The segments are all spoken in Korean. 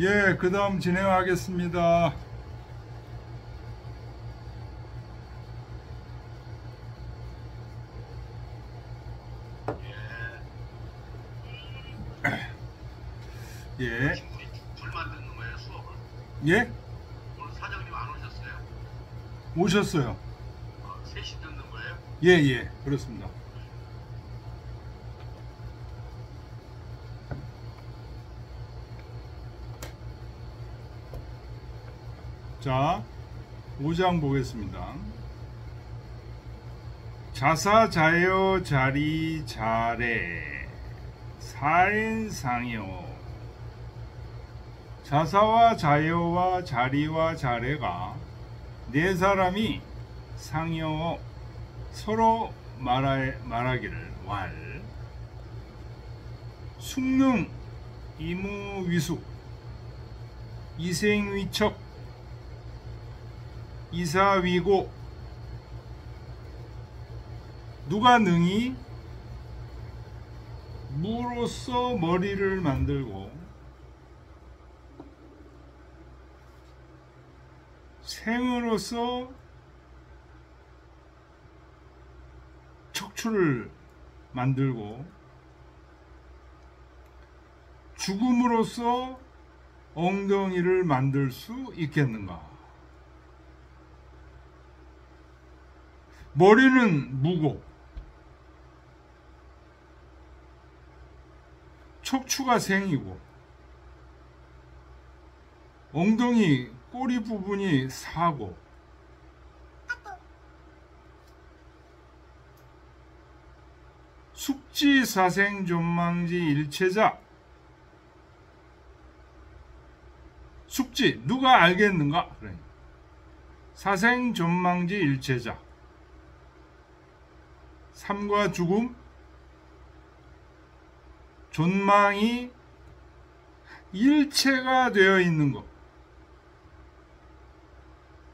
예, 그 다음 진행하겠습니다. 예, 친구이 둘만 듣는 거예요, 수업을? 예, 오늘 사장님 안 오셨어요? 오셨어요. 셋이 듣는 거예요? 예, 예, 그렇습니다. 자, 5장 보겠습니다. 자사자여 자리 자래 사인상여. 자사와 자여와 자리와 자래가 네 사람이 상여 서로 말하기를 왈 숙능 이무위숙 이생위척 이사위고. 누가 능히 무로서 머리를 만들고 생으로서 척추를 만들고 죽음으로써 엉덩이를 만들 수 있겠는가? 머리는 무고 척추가 생이고 엉덩이 꼬리 부분이 사고 숙지사생존망지 일체자. 숙지 누가 알겠는가? 사생존망지 일체자. 삶과 죽음, 존망이 일체가 되어 있는 것.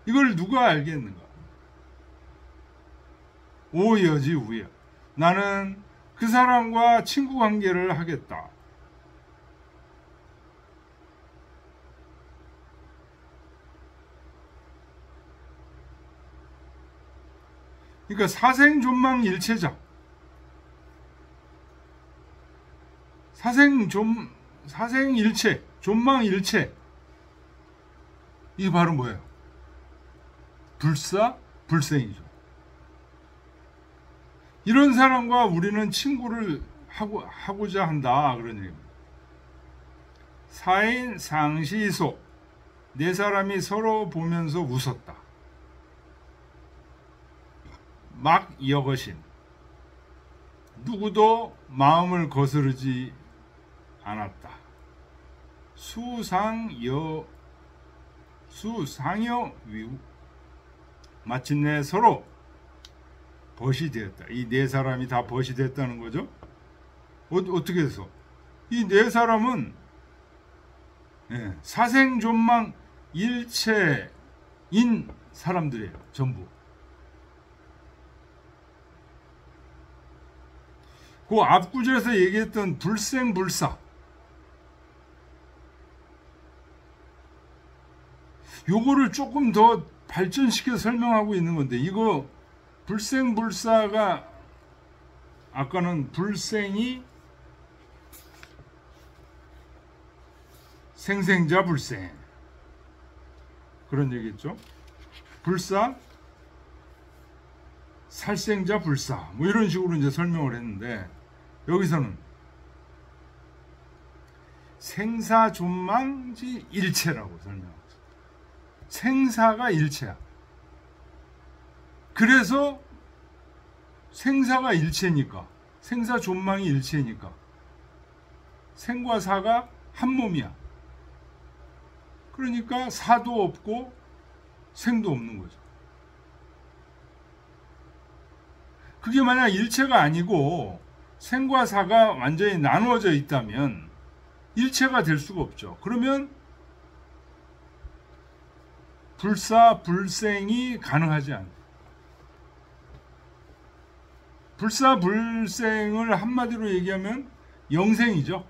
이걸 누가 알겠는가? 오여지 우여. 나는 그 사람과 친구 관계를 하겠다. 그러니까 사생존망 일체자. 사생일체, 존망일체. 이게 바로 뭐예요? 불사, 불생이죠. 이런 사람과 우리는 친구를 하고자 한다. 그런 얘기입니다. 사인 상시소. 네 사람이 서로 보면서 웃었다. 막 여거신. 누구도 마음을 거스르지 않았다. 수상여 위우. 마침내 서로 벗이 되었다. 이 네 사람이 다 벗이 됐다는 거죠. 어떻게 해서? 이 네 사람은 사생존망 일체인 사람들이에요. 전부. 그 앞구절에서 얘기했던 불생불사. 요거를 조금 더 발전시켜 설명하고 있는 건데, 이거 불생불사가 아까는 불생이 생생자 불생 그런 얘기했죠. 불사 살생자 불사 뭐 이런 식으로 이제 설명을 했는데, 여기서는 생사존망지 일체라고 설명하죠. 생사가 일체야. 그래서 생사가 일체니까, 생사존망이 일체니까 생과 사가 한 몸이야. 그러니까 사도 없고 생도 없는 거죠. 그게 만약 일체가 아니고 생과 사가 완전히 나누어져 있다면 일체가 될 수가 없죠. 그러면 불사, 불생이 가능하지 않아요. 불사, 불생을 한마디로 얘기하면 영생이죠.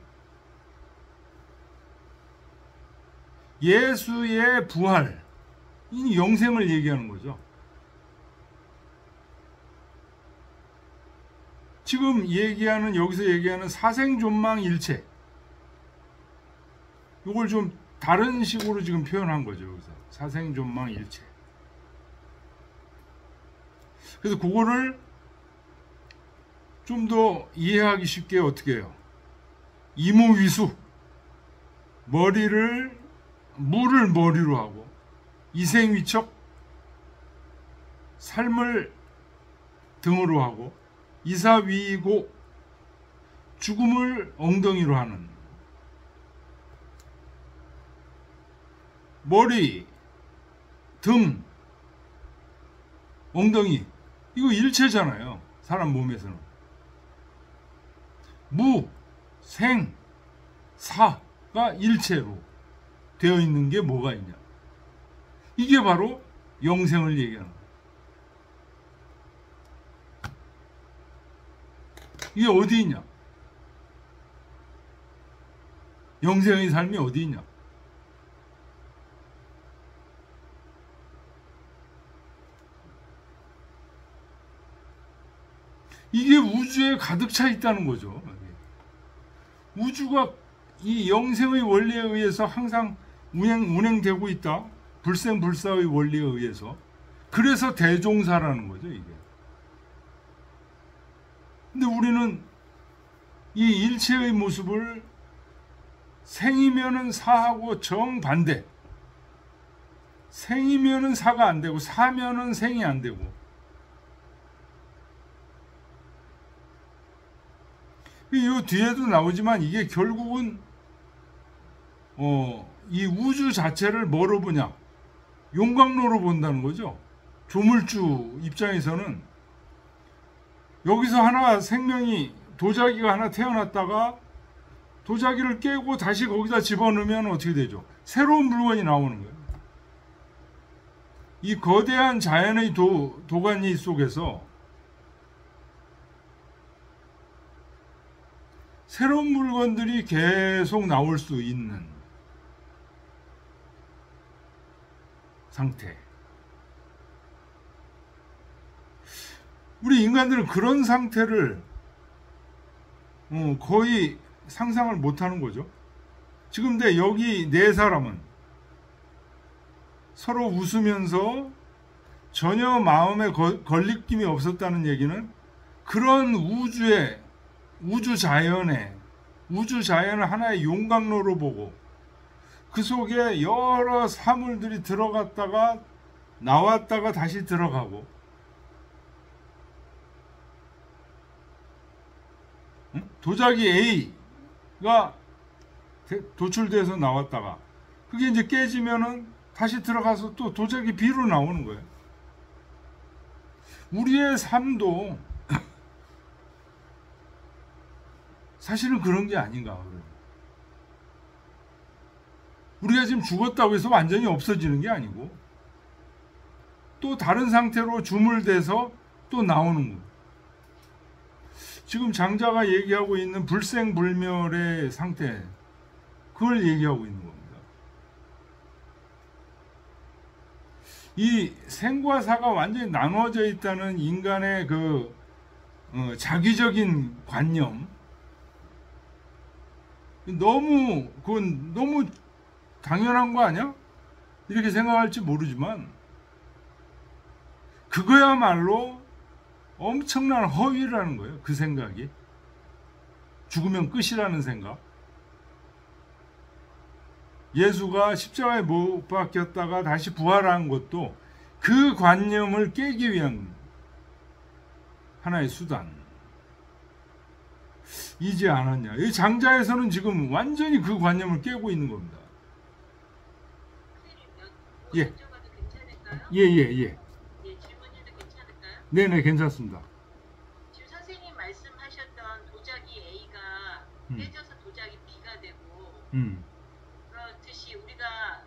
예수의 부활, 이 영생을 얘기하는 거죠. 지금 여기서 얘기하는 사생존망일체, 이걸 좀 다른 식으로 지금 표현한 거죠. 여기서 사생존망일체. 그래서 그거를 좀 더 이해하기 쉽게 어떻게 해요? 이무위수, 물을 머리로 하고, 이생위척, 삶을 등으로 하고, 이사위이고, 죽음을 엉덩이로 하는. 머리, 등, 엉덩이, 이거 일체잖아요. 사람 몸에서는. 무, 생, 사가 일체로 되어 있는 게 뭐가 있냐. 이게 바로 영생을 얘기하는 거예요. 이게 어디 있냐? 영생의 삶이 어디 있냐? 이게 우주에 가득 차 있다는 거죠. 우주가 이 영생의 원리에 의해서 항상 운행되고 있다. 불생불사의 원리에 의해서. 그래서 대종사라는 거죠, 이게. 근데 우리는 이 일체의 모습을 생이면은 사하고 정반대. 생이면은 사가 안 되고, 사면은 생이 안 되고. 이 뒤에도 나오지만 이게 결국은 이 우주 자체를 뭐로 보냐? 용광로로 본다는 거죠. 조물주 입장에서는 여기서 하나 생명이, 도자기가 하나 태어났다가 도자기를 깨고 다시 거기다 집어넣으면 어떻게 되죠? 새로운 물건이 나오는 거예요. 이 거대한 자연의 도가니 속에서 새로운 물건들이 계속 나올 수 있는 상태. 우리 인간들은 그런 상태를 거의 상상을 못하는 거죠. 지금 근데 여기 네 사람은 서로 웃으면서 전혀 마음에 걸리낌이 없었다는 얘기는 그런 우주 자연을 하나의 용광로로 보고 그 속에 여러 사물들이 들어갔다가 나왔다가 다시 들어가고, 도자기 A가 도출돼서 나왔다가 그게 이제 깨지면은 다시 들어가서 또 도자기 B로 나오는 거예요. 우리의 삶도 사실은 그런 게 아닌가. 우리가 지금 죽었다고 해서 완전히 없어지는 게 아니고 또 다른 상태로 주물돼서 또 나오는 거예요. 지금 장자가 얘기하고 있는 불생불멸의 상태, 그걸 얘기하고 있는 겁니다. 이 생과 사가 완전히 나눠져 있다는 인간의 그 자기적인 관념, 그건 너무 당연한 거 아니야? 이렇게 생각할지 모르지만 그거야말로 엄청난 허위라는 거예요. 그 생각이. 죽으면 끝이라는 생각. 예수가 십자가에 못 박혔다가 다시 부활한 것도 그 관념을 깨기 위한 하나의 수단 이지 않았냐. 이 장자에서는 지금 완전히 그 관념을 깨고 있는 겁니다. 예. 예. 질문해도 괜찮을까요? 네네, 괜찮습니다. 지금 선생님 말씀하셨던 도자기 A가 깨져서 도자기 B가 되고 그렇듯이 우리가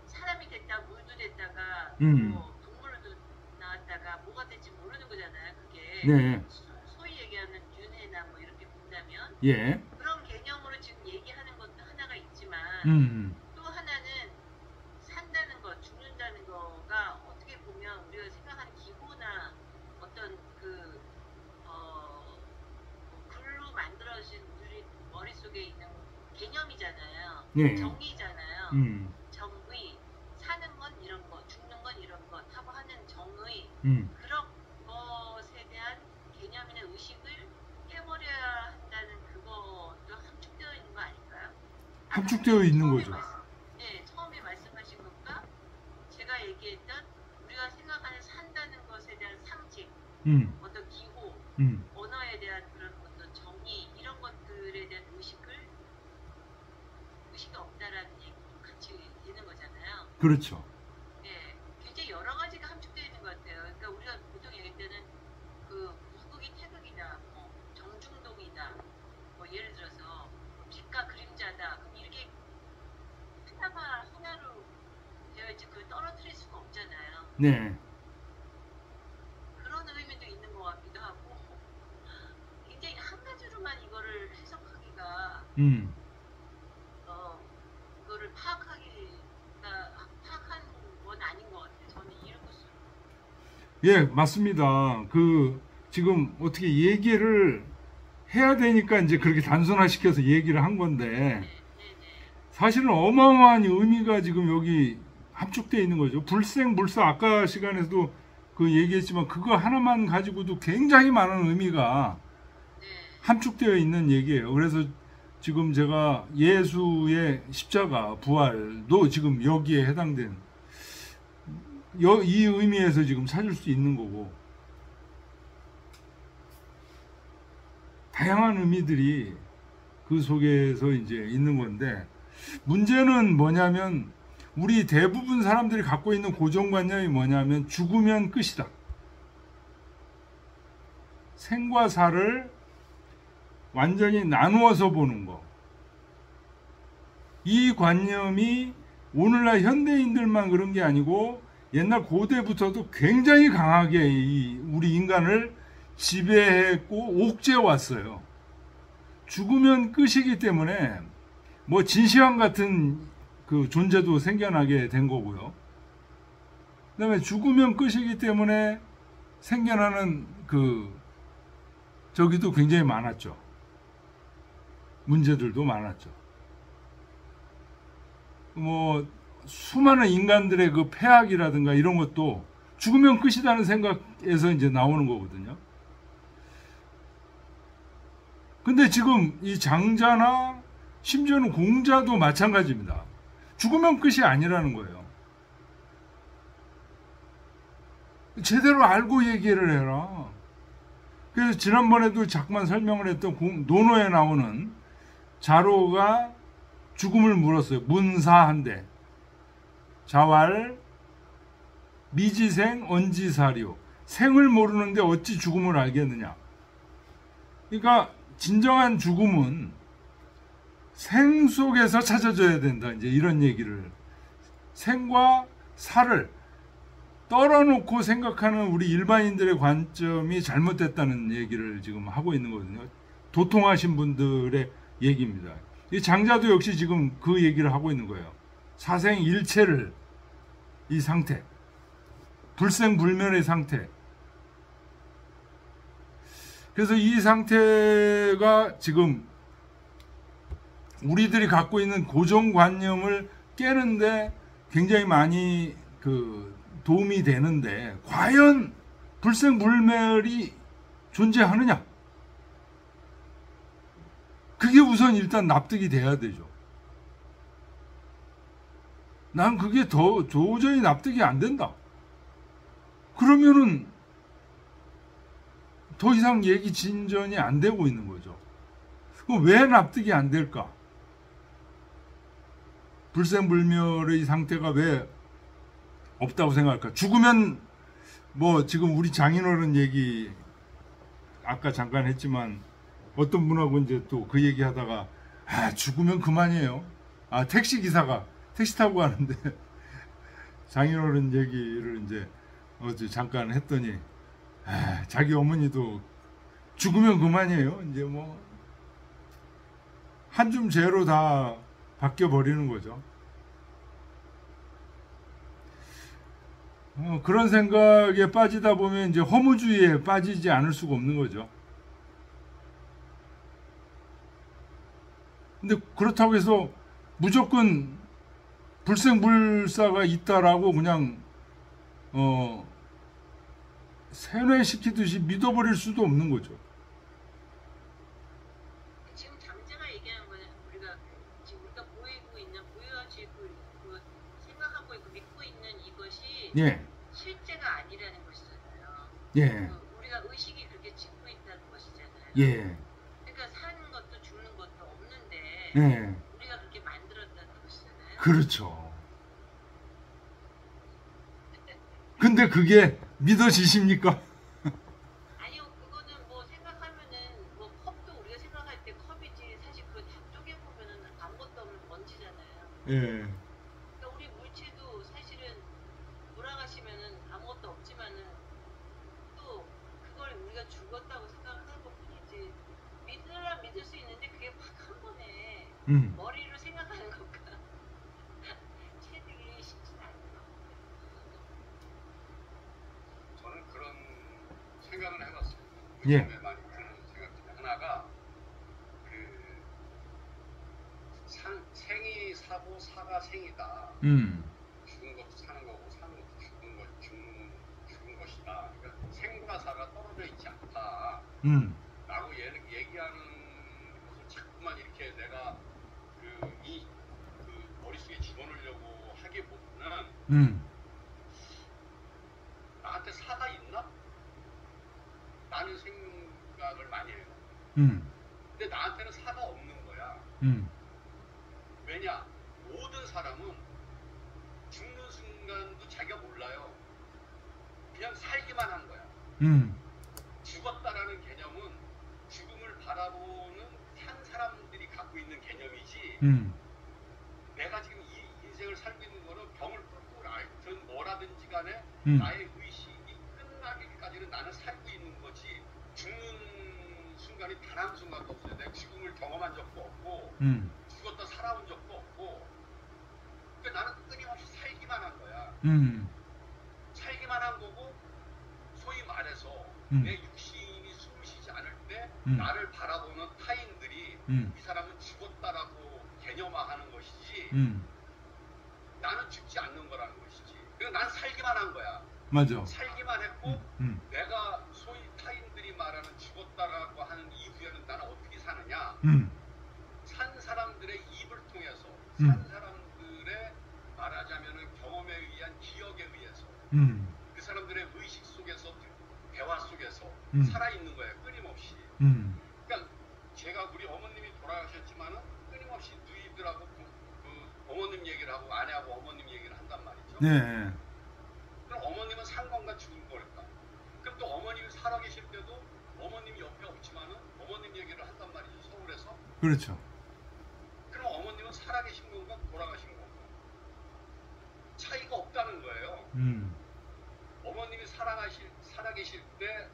사람이 됐다, 물도 됐다가 뭐 동물도 나왔다가 뭐가 될지 모르는 거잖아요. 그게 네. 소위 얘기하는 윤회나 뭐 이렇게 본다면 예. 그런 개념으로 지금 얘기하는 것도 하나가 있지만 또 하나 예. 정의잖아요. 음. 정의, 사는 건 이런 거, 죽는 건 이런 것 하고 하는 정의, 음. 그런 것에 대한 개념이나 의식을 깨버려야 한다는 그것도 함축되어 있는 거 아닐까요? 함축되어 있는 거죠. 네, 처음에 말씀하신 것과 제가 얘기했던 우리가 생각하는 산다는 것에 대한 상징, 어떤 기호, 언어에 대한 그런 어떤 정의, 이런 것들에 대한 의식이 없다라는 얘기도 같이 되는 거잖아요. 그렇죠. 네, 굉장히 여러 가지가 함축되어 있는 것 같아요. 그러니까 우리가 보통 얘기할 때는 그 북극이 태극이다, 뭐 정중동이다, 뭐 예를 들어서 빛과 그림자다, 그럼 이렇게 하나가 하나로 되어 있지 그걸 떨어뜨릴 수가 없잖아요. 네. 그런 의미도 있는 것 같기도 하고, 굉장히 한 가지로만 이거를 해석하기가 이거를 파악한 건 아닌 것 같아요. 저는 이로써. 예, 맞습니다. 지금 어떻게 얘기를 해야 되니까 이제 그렇게 단순화시켜서 얘기를 한 건데, 네네. 사실은 어마어마한 의미가 지금 여기 함축되어 있는 거죠. 불생불사, 아까 시간에도 그 얘기했지만 그거 하나만 가지고도 굉장히 많은 의미가 네. 함축되어 있는 얘기예요. 그래서 지금 제가 예수의 십자가 부활도 지금 여기에 해당된 이 의미에서 지금 찾을 수 있는 거고, 다양한 의미들이 그 속에서 이제 있는 건데, 문제는 뭐냐면 우리 대부분 사람들이 갖고 있는 고정관념이 뭐냐면 죽으면 끝이다. 생과 사를 완전히 나누어서 보는 거. 이 관념이 오늘날 현대인들만 그런 게 아니고 옛날 고대부터도 굉장히 강하게 우리 인간을 지배했고 옥죄해 왔어요. 죽으면 끝이기 때문에 뭐 진시황 같은 그 존재도 생겨나게 된 거고요. 그다음에 죽으면 끝이기 때문에 생겨나는 저기도 굉장히 많았죠. 문제들도 많았죠. 뭐 수많은 인간들의 그 폐악이라든가 이런 것도 죽으면 끝이라는 생각에서 이제 나오는 거거든요. 근데 지금 이 장자나 심지어는 공자도 마찬가지입니다. 죽으면 끝이 아니라는 거예요. 제대로 알고 얘기를 해라. 그래서 지난번에도 잠깐 설명을 했던 논어에 나오는 자로가 죽음을 물었어요. 문사한데 자왈 미지생 언지사료. 생을 모르는데 어찌 죽음을 알겠느냐. 그러니까 진정한 죽음은 생 속에서 찾아져야 된다. 이제 이런 얘기를. 생과 사를 떨어놓고 생각하는 우리 일반인들의 관점이 잘못됐다는 얘기를 지금 하고 있는 거거든요. 도통하신 분들의 얘기입니다. 이 장자도 역시 지금 그 얘기를 하고 있는 거예요. 사생일체를, 이 상태, 불생불멸의 상태. 그래서 이 상태가 지금 우리들이 갖고 있는 고정관념을 깨는데 굉장히 많이 도움이 되는데, 과연 불생불멸이 존재하느냐? 그게 우선 일단 납득이 돼야 되죠. 난 그게 도저히 납득이 안 된다. 그러면은 더 이상 얘기 진전이 안 되고 있는 거죠. 그럼 왜 납득이 안 될까? 불생불멸의 상태가 왜 없다고 생각할까? 죽으면 뭐 지금 우리 장인어른 얘기 아까 잠깐 했지만 어떤 분하고 이제 또 그 얘기 하다가 죽으면 그만이에요. 택시 기사가 택시 타고 가는데 장인어른 얘기를 이제 어제 잠깐 했더니 자기 어머니도 죽으면 그만이에요. 이제 뭐 한 줌 재로 다 바뀌어 버리는 거죠. 그런 생각에 빠지다 보면 이제 허무주의에 빠지지 않을 수가 없는 거죠. 근데 그렇다고 해서 무조건 불생불사가 있다라고 그냥 세뇌시키듯이 믿어버릴 수도 없는 거죠. 지금 장제가 얘기하는 거는 지금 우리가 보이고 있는 보여지고 있고 생각하고 있고 믿고 있는 이것이 예, 실제가 아니라는 것이잖아요. 예, 우리가 의식이 그렇게 짓고 있다는 것이잖아요. 예, 그러니까 사는 것도 죽는 것도 없는데 예, 우리가 그렇게 만들었다는 것이잖아요. 그렇죠. 근데 그게 믿어지십니까? 아니요, 그거는 뭐 생각하면은 뭐 컵도 우리가 생각할 때 컵이지 사실 그거 다 쪼개보면은 아무것도 없는 먼지잖아요. 예, 그러니까 우리 물체도 사실은 돌아가시면은 아무것도 없지만은 또 그걸 우리가 죽었다고 생각하는 것 뿐이지 믿으라 믿을 수 있는데 그게 확 한 번에 머리로 생각하는 것과 체득이 쉽진 않은 것 같아요. 저는 그런 생각을 해봤어요. 예. 요즘에 많이 드는 생각 중에 하나가 생이 사고 사가 생이다. 죽은 것도 사는 거고 사는 것도 죽은 것이다. 그러니까 생과 사가 떨어져 있지 않다. 라고 얘기하는 것을 자꾸만 이렇게 내가 그 머릿속에 집어넣으려고 하기보다는 나한테 사가 있나? 라는 생각을 많이 해요. 근데 나한테는 사가 없는 거야. 왜냐? 모든 사람은 죽는 순간도 자기가 몰라요. 그냥 살기만 한 거야. 죽었다라는 개념은 죽음을 바라보는 한 사람들이 갖고 있는 개념이지 내가 지금 이 인생을 살고 있는 거는 병을 뚫고 앓든 뭐라든지 간에 나의 의식이 끝나기까지는 나는 살고 있는 거지 죽는 순간이 단 한 순간도 없어요. 내가 죽음을 경험한 적도 없고 죽었다 살아온 적도 없고 그러니까 나는 끊임없이 살기만 한 거야. 살기만 한 거고 소위 말해서 내 육신이 숨을 쉬지 않을 때 나를 바라보는 타인들이 이 사람은 죽었다라고 개념화하는 것이지 나는 죽지 않는 거라는 것이지. 그러니까 난 살기만 한 거야. 맞아. 살기만 했고 내가 소위 타인들이 말하는 죽었다라고 하는 이후에는 나는 어떻게 사느냐. 산 사람들의 입을 통해서 산 사람들의 말하자면 경험에 의한 기억에 의해서 그 사람들의 의식 속에서 대화 속에서 살아있는 거예요. 끊임없이. 그러니까 제가 우리 어머님이 돌아가셨지만은 끊임없이 누이들하고 그 어머님 얘기를 하고 아내하고 어머님 얘기를 한단 말이죠. 네. 그럼 어머님은 산 건가 죽은 걸까? 그럼 또 어머님이 살아계실 때도 어머님이 옆에 없지만은 어머님 얘기를 한단 말이죠. 서울에서. 그렇죠. 그럼 어머님은 살아계신 건가 돌아가신 건가? 차이가 없다는 거예요. 어머님이 살아계실 때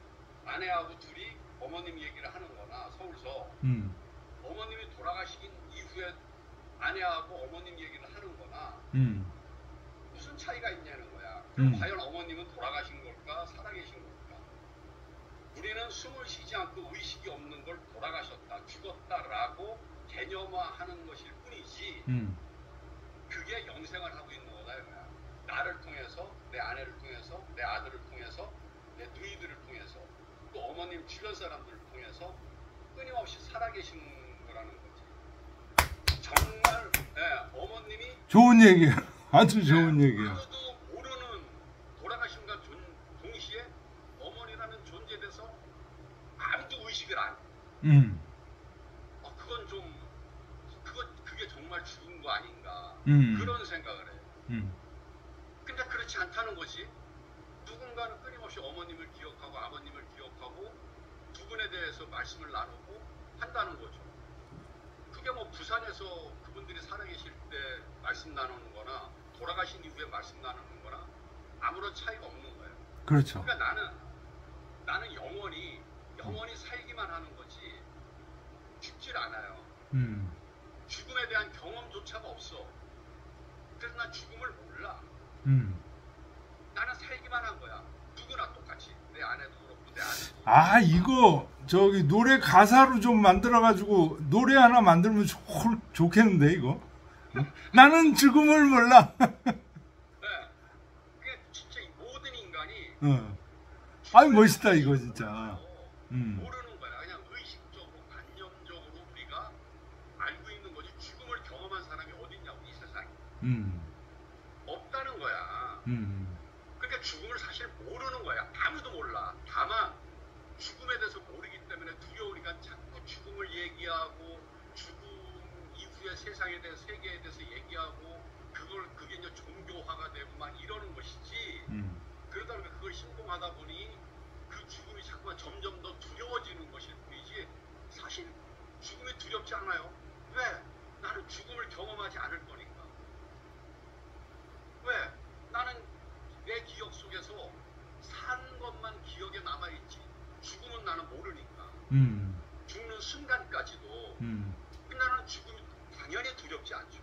아내하고 둘이 어머님 얘기를 하는 거나 서울서 어머님이 돌아가신 이후에 아내하고 어머님 얘기를 하는 거나 무슨 차이가 있냐는 거야. 그럼 과연 어머님은 돌아가신 걸까 살아계신 걸까? 우리는 숨을 쉬지 않고 의식이 없는 걸 돌아가셨다 죽었다라고 개념화하는 것일 뿐이지 그게 영생을 하고 있는 거다 이거야. 나를 통해서 내 아내를 통해서 내 아들을 통해서 내 누이들을 통해서 또 어머님 주변 사람들을 통해서 끊임없이 살아계신 거라는 거지. 정말 어머님이 좋은 얘기예요. 아주 좋은 얘기예요. 아무도 모르는 돌아가신과 동시에 어머니라는 존재에 대해서 아무도 의식을 안 해. 그건 좀 그게 정말 죽은 거 아닌가 그런 생각을 해요. 근데 그렇지 않다는 거지. 누군가는 끊임없이 어머님을 기억하고 아버님을 기억하고 두 분에 대해서 말씀을 나누고 한다는 거죠. 그게 뭐 부산에서 그분들이 살아계실 때 말씀 나누는 거나 돌아가신 이후에 말씀 나누는 거나 아무런 차이가 없는 거예요. 그렇죠. 그러니까 나는 영원히 살기만 하는 거지 죽질 않아요. 죽음에 대한 경험조차가 없어. 그래서 난 죽음을 몰라. 나는 살기만 한 거야. 누구나 똑같이. 내 아내도 그렇고 내 아내도. 아, 이거 저기 노래 가사로 좀 만들어가지고 노래 하나 만들면 좋겠는데 이거. 나는 죽음을 몰라. 네. 그게 진짜 이 모든 인간이 아이 멋있다 이거 진짜. 모르는 거야. 그냥 의식적으로 관념적으로 우리가 알고 있는 거지. 죽음을 경험한 사람이 어딨냐고 이 세상에. 없다는 거야. 그러니까 죽음을 사실 모르는 거야. 아무도 몰라. 다만 죽음에 대해서 모르기 때문에 두려우니까 자꾸 죽음을 얘기하고 죽음 이후의 세상에 대해서 세계에 대해서 얘기하고 그게 이제 종교화가 되고 막 이러는 것이지. 그러다 보니까 그걸 신봉하다 보니 그 죽음이 자꾸만 점점 더 두려워지는 것일 뿐이지 사실 죽음이 두렵지 않아요. 왜? 나는 죽음을 경험하지 않을 거니까. 왜? 나는 내 기억 속에서 산 것만 기억에 남아있지 죽음은 나는 모르니까. 죽는 순간까지도 나는 죽음이 당연히 두렵지 않죠.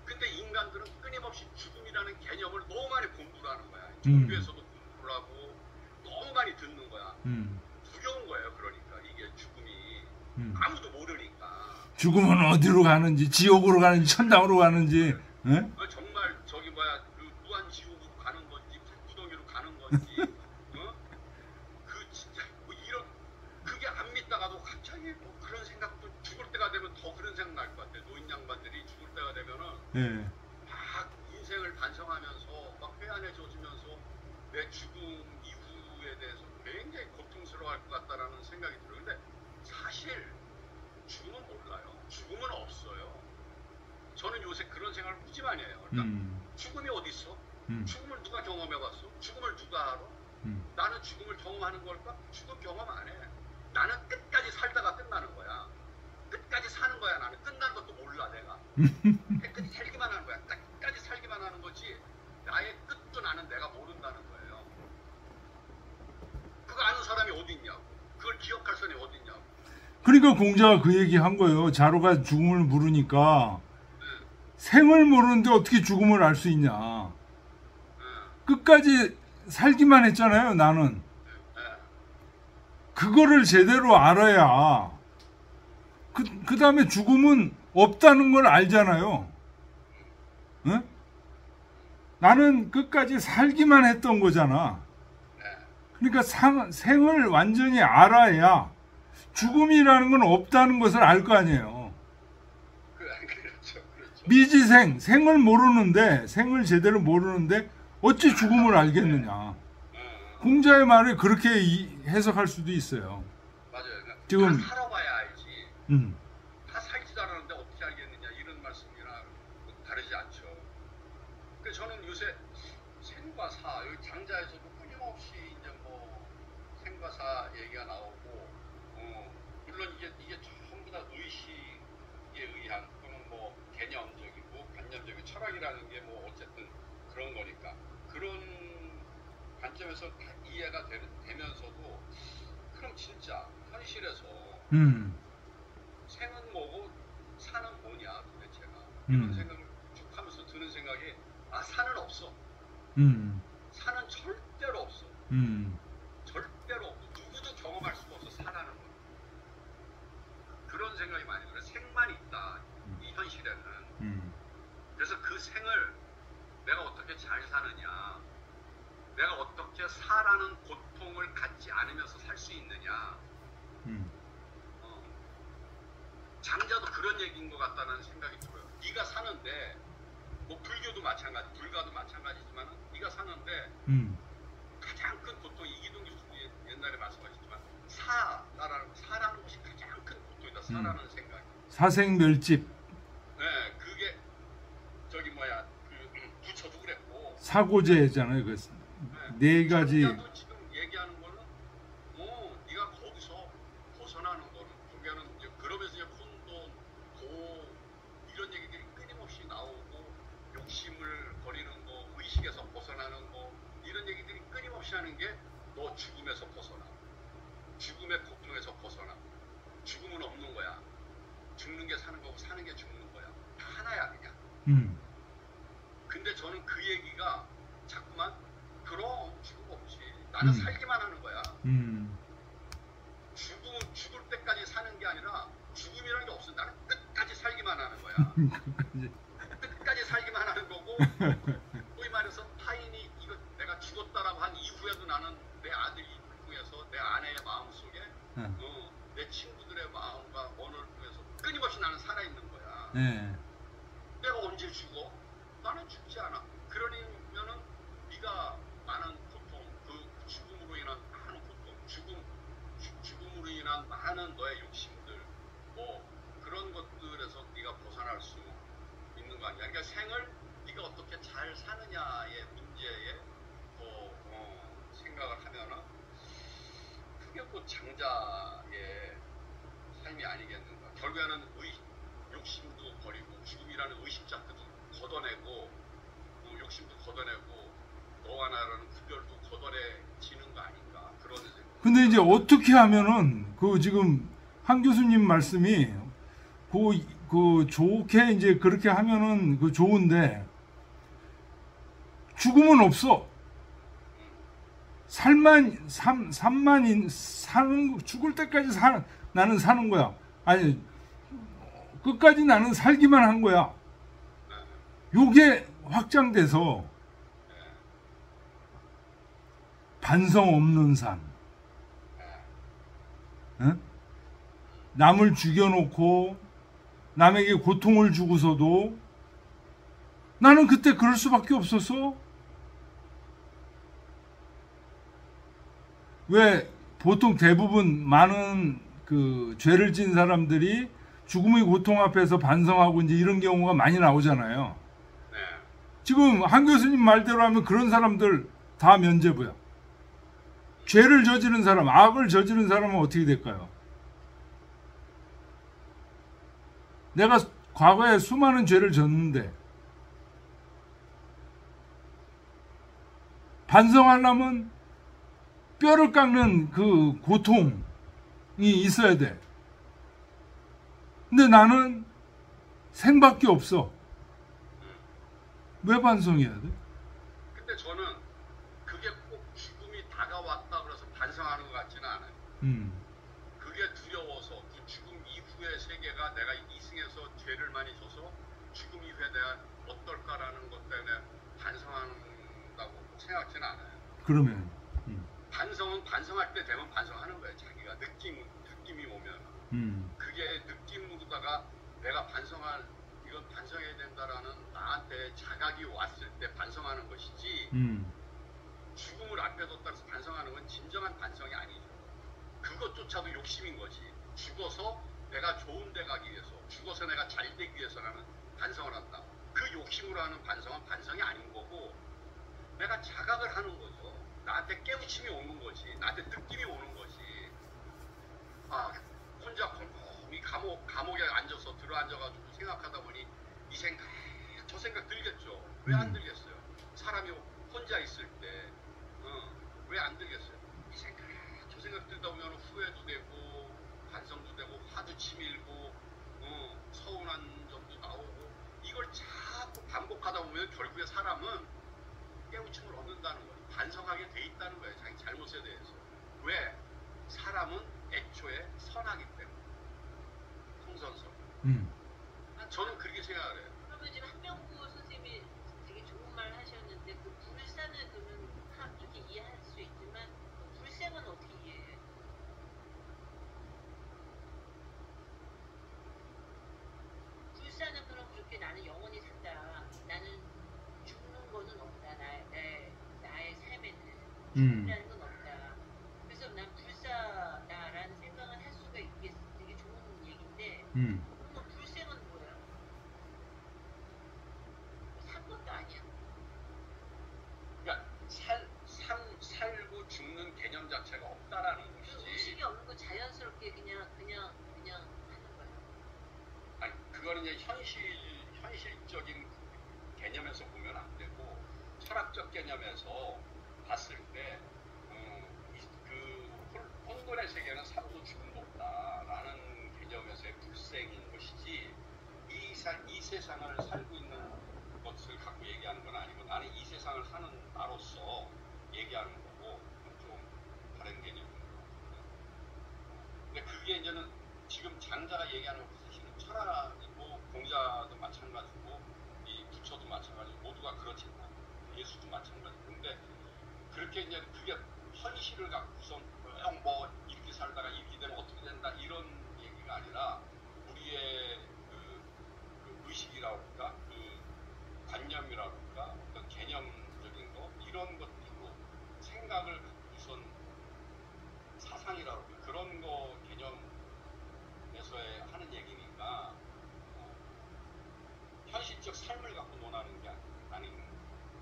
근데 인간들은 끊임없이 죽음이라는 개념을 너무 많이 공부를 하는 거야. 종교에서도 공부를 하고 너무 많이 듣는 거야. 두려운 거예요. 그러니까 이게 죽음이 아무도 모르니까. 죽음은 어디로 가는지, 지옥으로 가는지, 천당으로 가는지. 정말 저기 뭐야 그 무한지옥으로 가는 건지 불구덩이로 가는 건지 그 진짜 뭐 이런 그게 안 믿다가도 갑자기 뭐 그런 생각도 죽을 때가 되면 더 그런 생각 날 것 같아. 노인 양반들이 죽을 때가 되면은 막 인생을 반성하면서 막 회한해져지면서 내 죽음 이후에 대해서 굉장히 고통스러워할 것 같다라는 생각이 들어요. 근데 사실 죽음은 몰라요. 죽음은 없어요. 저는 요새 그런 생각을 무지 많이 해요. 그러니까 죽음이 어디 있어? 죽음을 누가 경험해봤어? 죽음을 누가 알아? 나는 죽음을 경험하는 걸까? 죽음 경험 안 해. 나는 끝까지 살다가 끝나는 거야. 끝까지 사는 거야. 나는 끝나는 것도 몰라 내가. 끝까지 살기만 하는 거야. 끝까지 살기만 하는 거지. 나의 끝도 나는 내가 모른다는 거예요. 그거 아는 사람이 어디 있냐고. 그걸 기억할 사람이 어디 있냐고. 그러니까 공자가 그 얘기 한 거예요. 자로가 죽음을 모르니까 생을 모르는데 어떻게 죽음을 알 수 있냐. 끝까지 살기만 했잖아요. 나는. 그거를 제대로 알아야 그 다음에 죽음은 없다는 걸 알잖아요. 나는 끝까지 살기만 했던 거잖아. 그러니까 생을 완전히 알아야 죽음이라는 건 없다는 것을 알 거 아니에요. 그렇죠. 미지생, 생을 모르는데, 생을 제대로 모르는데 어찌 죽음을 알겠느냐. 공자의 말을 그렇게 해석할 수도 있어요. 맞아요. 그러니까 지금 다 살아봐야 알지. 다 살지도 않았는데 어떻게 알겠느냐 이런 말씀이랑 다르지 않죠. 그래서 저는 요새 생과 사, 여기 장자에서도 끊임없이 이제 뭐 생과 사 얘기가 나오고, 물론 이게 전부 다 의식에 의한 또는 뭐 개념적이고 관념적인 철학이라는 게 뭐 어쨌든 그런 거니까 그런 관점에서 다 이해가 되면서도 그럼 진짜 현실에서 생은 뭐고 사는 뭐냐 도대체가 이런 생각을 쭉 하면서 드는 생각이 사는 없어. 사는 절대로 없어. 절대로 없어. 누구도 경험할 수가 없어. 사라는 거. 그런 생각이 많이 들어요. 생만 있다. 이 현실에는. 그래서 그 생을 내가 어떻게 잘 사느냐, 내가 어떻게 사라는 고통을 갖지 않으면서 살 수 있느냐. 장자도 그런 얘기인 것 같다는 생각이 들어요. 네가 사는데 뭐 불교도 마찬가지, 불가도 마찬가지지만 네가 사는데 가장 큰 고통이 이기동 교수도 옛날에 말씀하셨지만 사라는 것이 가장 큰 고통이다. 사라는 생각이. 사생멸집. 네, 그게 저기 뭐야 그 부처도 그랬고. 사고제잖아요. 그 네 가지. 장자도 지금 얘기하는 거는 네가 거기서 벗어나는 거는 그러면은 이제 그러면서 이제 혼돈, 도 이런 얘기들이 끊임없이 나오고 욕심을 버리는 거, 의식에서 벗어나는 거 이런 얘기들이 끊임없이 하는 게 너 죽음에서 벗어나. 죽음의 고통에서 벗어나. 죽음은 없는 거야. 죽는 게 사는 거고 사는 게 죽는 거야. 다 하나야 그냥. 근데 저는 그 얘기가 자꾸만 그럼 죽음 없지. 나는 살기만 하는 거야. 죽을 때까지 사는 게 아니라 죽음이라는 게 없어. 나는 끝까지 살기만 하는 거야. 거야. 끝까지 살기만 하는 거고, 소위 말해서 타인이 이거 내가 죽었다라고 한 이후에도 나는 내 아들 통해서 내 아내의 마음 속에 내 친구들의 마음과 언어를 통해서 끊임없이 나는 살아있는 거야. 내가 언제 죽어? 나는 죽지 않아. 그러면은 네가 많은 고통, 그 죽음으로 인한 많은 고통, 죽음으로 인한 많은 너의 욕심들, 뭐 그런 것들에서 네가 벗어날 수 있는 거 아니야. 그러니까 생을 네가 어떻게 잘 사느냐의 문제에 생각을 하면은 그게 뭐 장자의 삶이 아니겠는가. 결국에는 욕심도 버리고 죽음이라는 의식자도 걷어내고 욕심도 걷어내고 너와 나라는 구별도 걷어내지는 거 아닌가 그런 생각. 근데 이제 어떻게 하면은 그 지금 한 교수님 말씀이 그 좋게 이제 그렇게 하면은 그 좋은데 죽음은 없어. 삶만 사는 죽을 때까지 나는 사는 거야. 아니 끝까지 나는 살기만 한 거야. 요게 확장돼서 반성 없는 삶. 응? 남을 죽여놓고 남에게 고통을 주고서도 나는 그때 그럴 수밖에 없었어. 왜 보통 대부분 많은 그 죄를 지은 사람들이 죽음의 고통 앞에서 반성하고 이제 이런 경우가 많이 나오잖아요. 지금 한 교수님 말대로 하면 그런 사람들 다 면죄부야. 죄를 저지른 사람, 악을 저지른 사람은 어떻게 될까요? 내가 과거에 수많은 죄를 졌는데 반성하려면 뼈를 깎는 그 고통이 있어야 돼. 근데 나는 생밖에 없어. 왜 반성해야 돼? 근데 저는 그게 꼭 죽음이 다가왔다 그래서 반성하는 것 같지는 않아요. 그게 두려워서 그 죽음 이후의 세계가 내가 이승에서 죄를 많이 져서 죽음 이후에 내가 어떨까라는 것 때문에 반성한다고 생각지는 않아요. 그러면 반성은 반성할 때 되면 반성하는 거예요. 자기가 느낌이 오면 그게 느낌으로다가 내가 이건 반성해야 된다라는 나한테 자각이 왔을 때 반성하는 것이지 죽음을 앞에 뒀다고 반성하는 건 진정한 반성이 아니죠. 그것조차도 욕심인 거지. 죽어서 내가 좋은 데 가기 위해서, 죽어서 내가 잘 되기 위해서 나는 반성을 한다. 그 욕심으로 하는 반성은 반성이 아닌 거고 내가 자각을 하는 거죠. 나한테 깨우침이 오는 거지. 나한테 느낌이 오는 거지. 아, 혼자 이 감옥에 앉아서 들어앉아가지고 생각하다 보니 이 생각, 저 생각 들겠죠. 왜 안 들겠어요? 사람이 혼자 있을 때 왜 안 들겠어요? 이 생각, 저 생각 들다 보면 후회도 되고 반성도 되고 화도 치밀고 서운한 점도 나오고 이걸 자꾸 반복하다 보면 결국에 사람은 깨우침을 얻는다는 거예요. 반성하게 돼 있다는 거예요. 자기 잘못에 대해서. 왜? 사람은 애초에 선하기 때문에. 성선설. 저는 그렇게 생각을 해요. 그러면 지금 한명구 선생님이 되게 좋은 말 하셨는데 그 불사는 그러면 이렇게 이해할 수 있지만 불생은 어떻게 이해해요? 불사는 그럼 그렇게 나는 영원히 산다. 나는 죽는 거는 없다. 나의 삶에는 죽음이라는 건 없다. 그래서 난 불사다라는 생각을 할 수가 있겠어. 되게 좋은 얘기인데 그럼 불생은 뭐예요? 산 것도 아니야. 그러니까 살고 죽는 개념 자체가 없다라는 것이지. 의식이 없는 거 자연스럽게 그냥 하는 거예요. 아니, 그거는 이제 현실적인 개념에서 보면 안 되고 철학적 개념에서 봤을 때 그 혼돈의 세계는 살고 죽음도 없다라는 개념에서의 불생인 것이지 이 세상을 살고 있는 것을 갖고 얘기하는 건 아니고 나는 이 세상을 사는 나로서 얘기하는 거고 좀 다른 개념인 것 같은데 근데 그게 이제는 지금 장자가 얘기하는 것 사실은 철학이고 공자도 마찬가지고 이 부처도 마찬가지고 모두가 그렇지만 예수도 마찬가지고 근데 그렇게 이제 그게 현실을 갖고서 뭐 이렇게 살다가 이렇게 되면 어떻게 된다 이런 얘기가 아니라 우리의 그 의식이라고 할까 그 관념이라고 할까 어떤 개념적인 거 이런 것들로 생각을 갖고선 사상이라고 할까 그런 거 개념에서의 하는 얘기니까 현실적 삶을 갖고 논하는 게 아닌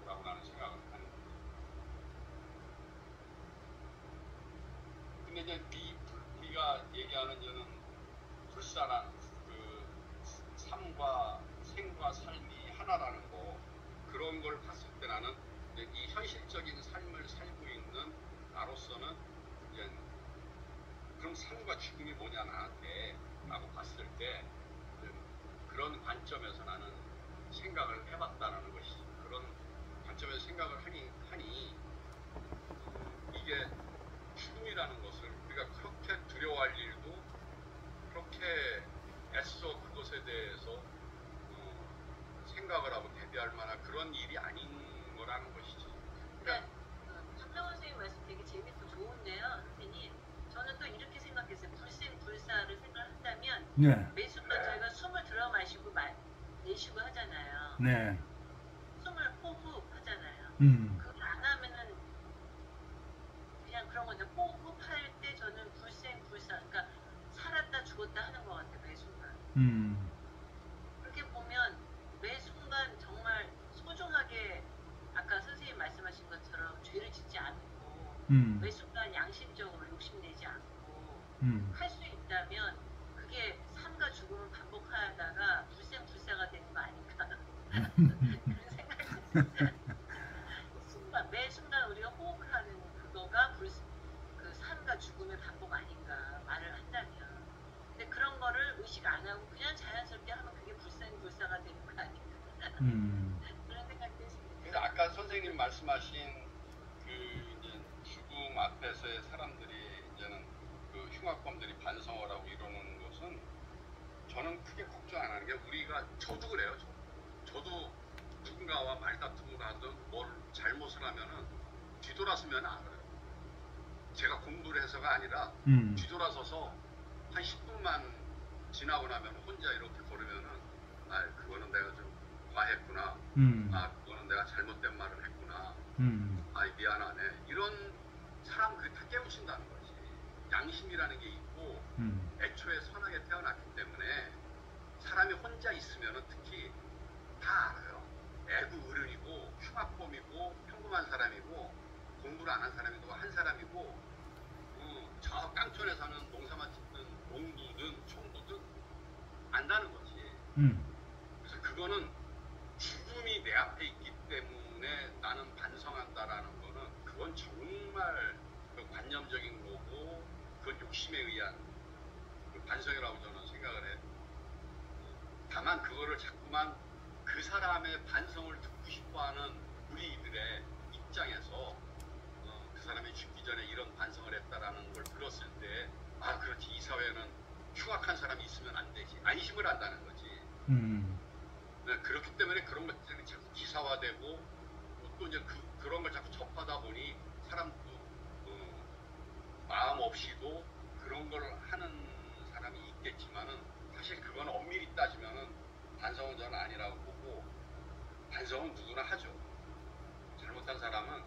거라고 나는 생각을 하는 거예요. 근데 이제 우리가 얘기하는 저는 불사란 그 삶과 생과 삶이 하나라는 거 그런 걸 봤을 때 나는 이제 이 현실적인 삶을 살고 있는 나로서는 이제 그럼 삶과 죽음이 뭐냐 나한테 라고 봤을 때 그런 관점에서 나는 생각을 해봤다는 것이 그런 관점에서 생각을 하니 이게 죽음이라는 것을 우리가 그렇게 두려워할 일도 그렇게 애써 그것에 대해서 생각을 하고 대비할 만한 그런 일이 아닌 거라는 것이지. 그러니까 박병원 선생님 말씀 되게 재밌고 좋은데요, 선생님. 저는 또 이렇게 생각했어요. 불생불사를 생각한다면 네. 매 순간 저희가 숨을 들어 마시고 내쉬고 하잖아요. 네. 숨을 호흡하잖아요. 그걸 안 하면은 그냥 그런 건데 호흡할 때 저는 불생불사, 그러니까 살았다 죽었다 하는 것 같아요. 매 순간. 그렇게 보면 매 순간 정말 소중하게 아까 선생님 말씀하신 것처럼 죄를 짓지 않고 매 순간 양심적으로 욕심내지 않고 할 수 있다면 그게 삶과 죽음을 반복하다가 불생불사가 되는 거 아닌가 그런 생각이 들어요. 매 순간 우리가 호흡을 하는 그거가 그 삶과 죽음의 반복 아닌가 말을 한다면 근데 그런 거를 의식 안 하고 그냥 자연스럽게 하면 그게 불생불사가 되는 거 아닌가 그런 생각도 했습니다. 근데 아까 선생님 말씀하신 그 이제 죽음 앞에서의 사람들이 이제는 그 흉악범들이 반성을 하고 이러는 것은 저는 크게 걱정 안 하는 게 우리가 저도 그래요. 저도 누군가와 말다툼을 하든 뭘 잘못을 하면은 뒤돌아서면 알아요. 제가 공부를 해서가 아니라 뒤돌아서서 한 10분만 지나고 나면 혼자 이렇게 걸으면은 아 그거는 내가 좀 과했구나. 아 그거는 내가 잘못된 말을 했구나. 아 미안하네. 이런 사람 그게 다 깨우친다는 거지. 양심이라는 게 있고 애초에 선하게 태어났기 때문에 사람이 혼자 있으면은 특히 다 알아요. 애구 어른이고 흉악범이고 평범한 사람이고 공부를 안 한 사람이고 한 사람이고 저 깡촌에 사는 농사만 짓는 농부든 총부든 안다는 거지. 그래서 그거는 죽음이 내 앞에 있기 때문에 나는 반성한다라는 거는 그건 정말 그 관념적인 거고 그건 욕심에 의한 그 반성이라고 저는 생각을 해요. 다만 그거를 자꾸만 그 사람의 반성을 듣고 싶어하는 우리들의 입장에서 그 사람이 죽기 전에 이런 반성을 했다라는 걸 들었을 때 아 그렇지 이 사회는 흉악한 사람이 있으면 안 되지 안심을 한다는 거지. 네, 그렇기 때문에 그런 것들이 자꾸 기사화되고 또 이제 그런 걸 자꾸 접하다 보니 사람도 마음 없이도 그런 걸 하는 사람이 있겠지만은 사실 그건 엄밀히 따지면은 반성은 저는 아니라고 보고 반성은 누구나 하죠. 잘못한 사람은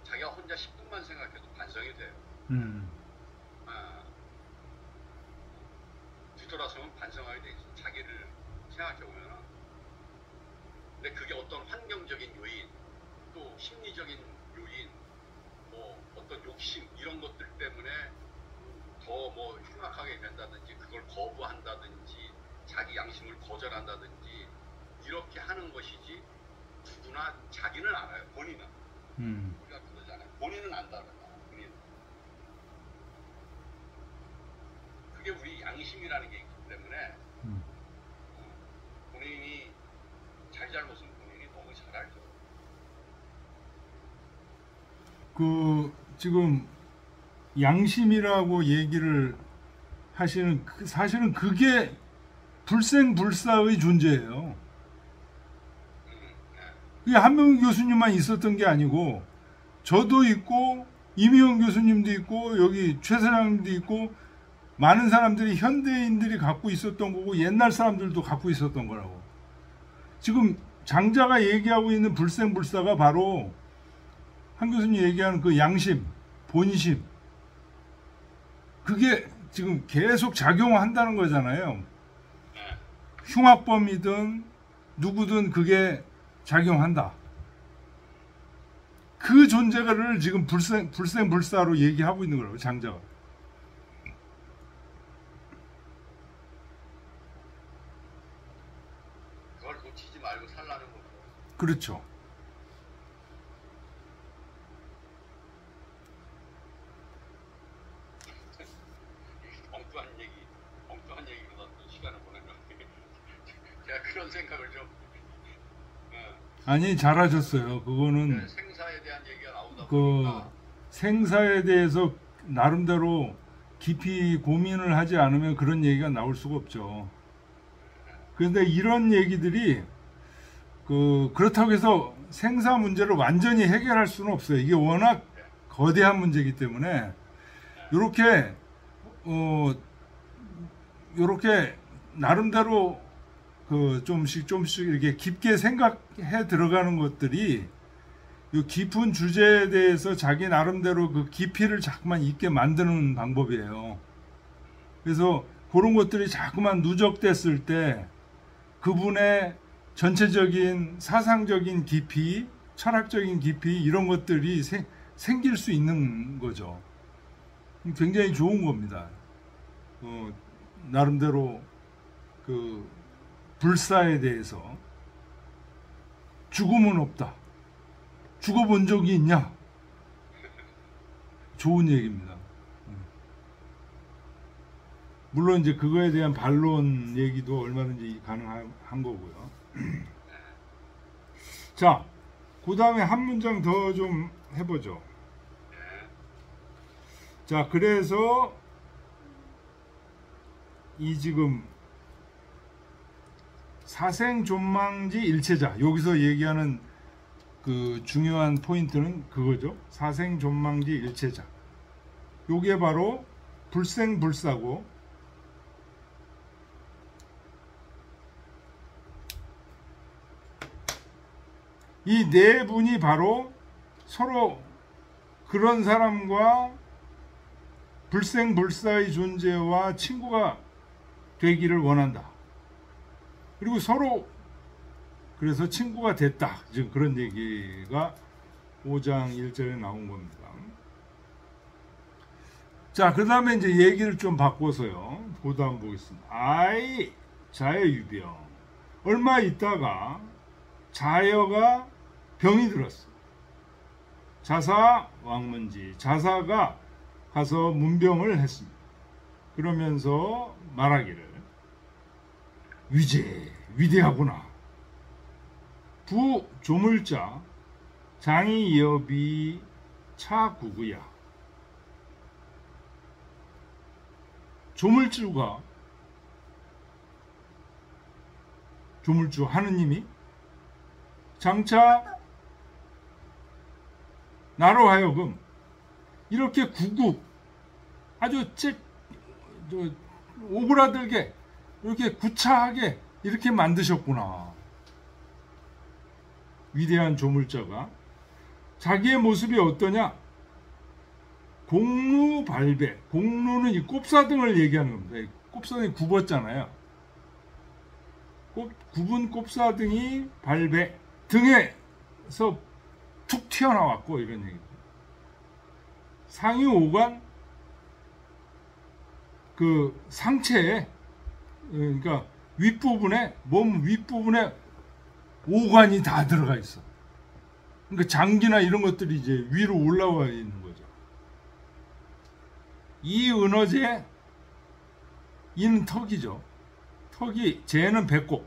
자기가 혼자 10분만 생각해도 반성이 돼요. 뒤돌아서면 반성하게 돼 있어. 자기를 생각해보면은. 근데 그게 어떤 환경적인 요인, 또 심리적인 요인, 뭐 어떤 욕심 이런 것들 때문에 더 뭐 흉악하게 된다든지 그걸 거부한다든지 자기 양심을 거절한다든지 이렇게 하는 것이지 누구나 자기는 알아요. 본인은. 우리가 그러잖아요. 본인은 안다잖아. 본인. 그게 우리 양심이라는 게 있기 때문에 본인이 자기 잘못은 본인이 너무 잘 알죠. 지금 양심이라고 얘기를 하시는 사실은 그게 불생불사의 존재예요. 그게 한명희 교수님만 있었던 게 아니고 저도 있고 이미영 교수님도 있고 여기 최 사장님도 있고 많은 사람들이 현대인들이 갖고 있었던 거고 옛날 사람들도 갖고 있었던 거라고. 지금 장자가 얘기하고 있는 불생불사가 바로 한 교수님이 얘기하는 그 양심, 본심, 그게 지금 계속 작용한다는 거잖아요. 흉악범이든 누구든 그게 작용한다. 그 존재를 지금 불생불사로 얘기하고 있는 거라고, 장자가. 그걸 놓치지 말고 살라는 거죠. 그렇죠. 엉뚱한 얘기보다 시간을 보내는 제가 그런 생각을 좀. 아니, 잘하셨어요. 그거는 생사에 대한 얘기가 나오다 그 보니까 생사에 대해서 나름대로 깊이 고민을 하지 않으면 그런 얘기가 나올 수가 없죠. 그런데 이런 얘기들이 그렇다고 해서 생사 문제를 완전히 해결할 수는 없어요. 이게 워낙 거대한 문제이기 때문에 요렇게 나름대로 좀씩 이렇게 깊게 생각해 들어가는 것들이 이 깊은 주제에 대해서 자기 나름대로 그 깊이를 자꾸만 있게 만드는 방법이에요. 그래서 그런 것들이 자꾸만 누적됐을 때 그분의 전체적인 사상적인 깊이, 철학적인 깊이 이런 것들이 생길 수 있는 거죠. 굉장히 좋은 겁니다. 나름대로 그 불사에 대해서 죽음은 없다. 죽어본 적이 있냐? 좋은 얘기입니다. 물론 이제 그거에 대한 반론 얘기도 얼마든지 가능한 거고요. 자, 그 다음에 한 문장 더 좀 해보죠. 자, 그래서 이 지금 사생존망지 일체자, 여기서 얘기하는 그 중요한 포인트는 그거죠. 사생존망지 일체자. 요게 바로 불생불사고, 이 네 분이 바로 서로 그런 사람과 불생불사의 존재와 친구가 되기를 원한다. 그리고 서로 그래서 친구가 됐다. 지금 그런 얘기가 5장 1절에 나온 겁니다. 자, 그 다음에 이제 얘기를 좀 바꿔서요. 그 다음 보겠습니다. 아이, 자의 유병. 얼마 있다가 자여가 병이 들었어. 자사 왕문지. 자사가 가서 문병을 했습니다. 그러면서 말하기를 위대하구나. 부 조물자 장이 여비 차구구야. 조물주 하느님이 장차 나로 하여금 이렇게 아주 오그라들게 이렇게 구차하게 이렇게 만드셨구나. 위대한 조물자가 자기의 모습이 어떠냐? 공루발배. 공루는 이 꼽사등을 얘기하는 겁니다. 꼽사등이 굽었잖아요. 굽은 꼽사등이 발배. 등에서 툭 튀어나왔고 이런 얘기입니다. 상유 오관, 그 상체에, 그러니까 몸 윗부분에 오관이 다 들어가 있어. 그러니까 장기나 이런 것들이 이제 위로 올라와 있는 거죠. 이 은어제, 이는 턱이죠. 턱이, 쟤는 배꼽.